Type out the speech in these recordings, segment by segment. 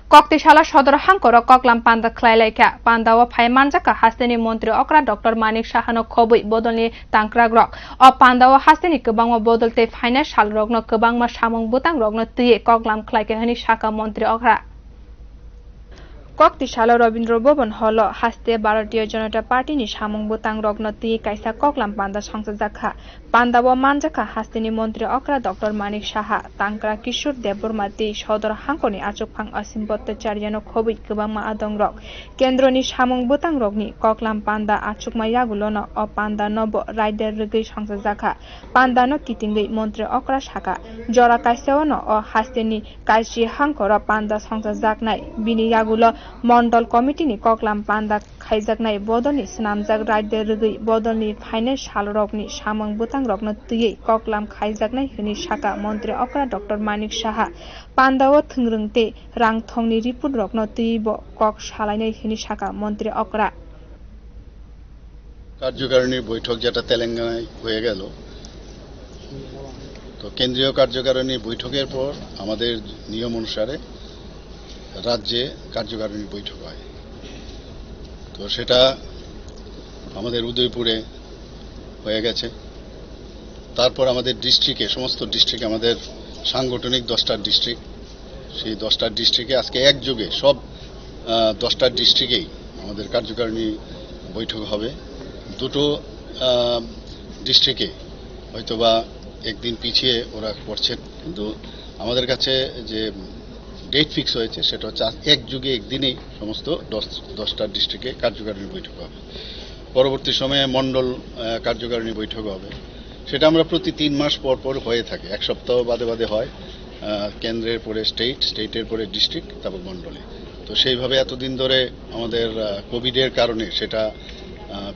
kokti sodor hangkhur koklam panda khwailai pandao phaimanjak haste montri okra Dr. Manik saha khubwi bodol tangra grok o pandao haste kwbangma bodol te phainai sal rokni kwbangma samung bwtang rokni twiwi koklam khwlaijak sakha montri okra kokti salo Rabindra Bhavan hall haste Bharatiya Janata Party ni samung bwtang rokni twiwi kaisa koklam panda sakha pandao manjak haste ni montri okra Dr. Manik saha tangra kishor deborma te sodor hangkhur ni achukphang asim bhattacharya khubwi kwbangma adong rok kendro ni samung bwtang rokni koklam panda achukma yagulo no o panda nobo rider rugui sangsajak panda no kitingui montri okra sakha jora kaisa no o haste ni kaisi hangkhur panda sangsajak nai bini yagulo mondol committee ni koklam panda khaijaknai bodol ni snamjak rider rugui bodol ni phainai sal rokni samung bwtang rokni twiwi koklam khaijaknai hini sakha montri okra Dr. Manik saha pandao thungrungte rang thongni report rokno twiwi bo kok salainai hini sakha montri okra কার্যকারিণী বৈঠক যেটা তেলেঙ্গানায় হয়ে গেল তো কেন্দ্রীয় কার্যকারিণী বৈঠকের পর আমাদের নিয়ম অনুসারে রাজ্যে কার্যকারিণী বৈঠক হয় তো সেটা আমাদের উদয়পুরে হয়ে গেছে তারপর আমাদের ডিস্ট্রিক্টে সমস্ত ডিস্ট্রিক্টে আমাদের সাংগঠনিক 10টা ডিস্ট্রিক্ট সেই 10টা ডিস্ট্রিক্টে আজকে একযোগে সব 10টা ডিস্ট্রিক্টেই আমাদের কার্যকারিণী বৈঠক হবে দুটো ডিস্ট্রিক্টে হয়তোবা একদিন পিছিয়ে ওরা করছেন কিন্তু আমাদের কাছে যে ডেট ফিক্স হয়েছে সেটা হচ্ছে একযোগে একদিনেই সমস্ত 10টা ডিস্ট্রিক্টে কার্যকারিণী বৈঠক হবে পরবর্তী সময়ে মন্ডল কার্যকারিণী বৈঠক হবে সেটা আমরা প্রতি 3 মাস পর পর হয়ে থাকে এক সপ্তাহ বাদে বাদে হয় কেন্দ্রের পরে স্টেটের পরে ডিস্ট্রিক্ট তারপর মন্ডলে তো সেইভাবে এতদিন ধরে আমাদের কোভিডের কারণে সেটা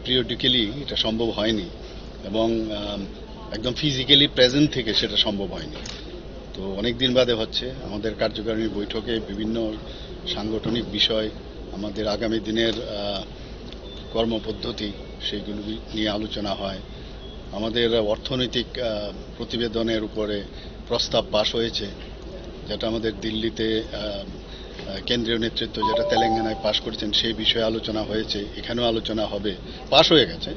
পিরিয়ডিক্যালি এটা সম্ভব হয়নি এবং একদম ফিজিক্যালি প্রেজেন্ট থেকে সেটা সম্ভব হয়নি তো অনেক দিন বাদে হচ্ছে আমাদের কার্যকারিণী বৈঠকে বিভিন্ন সাংগঠনিক বিষয় আমাদের আগামী দিনের কর্মপদ্ধতি সেইগুলো নিয়ে আলোচনা হয় আমাদের অর্থনৈতিক প্রতিবেদনের উপরে প্রস্তাব পাশ হয়েছে যেটা আমাদের দিল্লিতে কেন্দ্রীয় নেতৃত্ব যেটা তেলেঙ্গানায় পাশ করেছেন সেই বিষয়ে আলোচনা হয়েছে এখানেও আলোচনা হবে পাশ হয়ে গেছে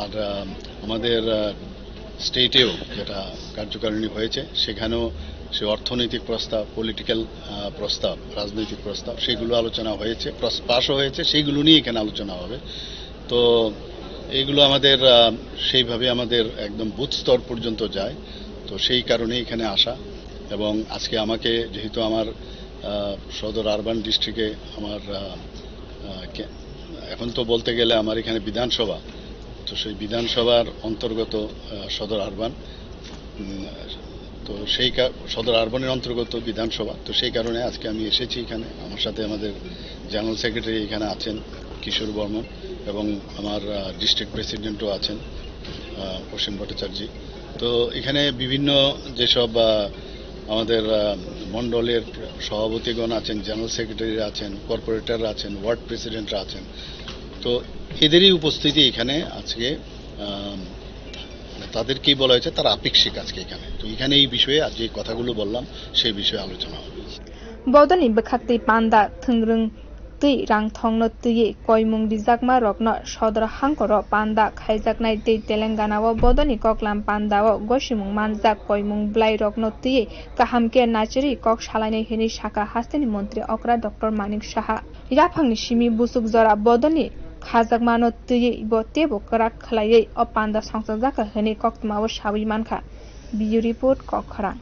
আর আমাদের স্টেটেও যেটা কার্যকারিণী হয়েছে সেখানেও সে অর্থনৈতিক প্রস্তাব পলিটিক্যাল প্রস্তাব রাজনৈতিক প্রস্তাব সেগুলো আলোচনা হয়েছে পাশও হয়েছে সেইগুলো নিয়ে এখানে আলোচনা হবে তো এইগুলো আমাদের সেইভাবে আমাদের একদম বুথ স্তর পর্যন্ত যায় তো সেই কারণে এখানে আসা এবং আজকে আমাকে যেহেতু আমার সদর আরবান ডিস্ট্রিক্টে আমার এখন তো বলতে গেলে আমার এখানে বিধানসভা তো সেই বিধানসভার অন্তর্গত সদর আরবান তো সেই সদর আরবানের অন্তর্গত বিধানসভা তো সেই কারণে আজকে আমি এসেছি এখানে আমার সাথে আমাদের জেনারেল সেক্রেটারি এখানে আছেন কিশোর বর্মন এবং আমার ডিস্ট্রিক্ট প্রেসিডেন্টও আছেন অসীম ভট্টাচার্য তো এখানে বিভিন্ন যেসব আমাদের মন্ডলের সভাপতিগণ আছেন জেনারেল সেক্রেটারি আছেন কর্পোরেটর আছেন ওয়ার্ড প্রেসিডেন্টরা আছেন তো এদেরই উপস্থিতি এখানে আজকে তাদেরকেই বলা হয়েছে তারা আপেক্ষিক আজকে এখানে তো এখানে এই বিষয়ে আজ যে কথাগুলো বললাম সেই বিষয়ে আলোচনা হবে বদনি বখাতে পান্দা থংরং tui rang thongno tui koimung dijakma rokno sodor hangkhur panda khaijaknai tei Telangana o bodoni koklam panda o gosimung manjak koimung blai rokno tui kahamke nacheri kok salainai hini sakha hasteni montri okra Dr. Manik saha yaphangni simi busuk jora bodoni khajakmano tui bo tebo krak khlaiei o panda sangsajak hini koktma o sabi mankha video report kokra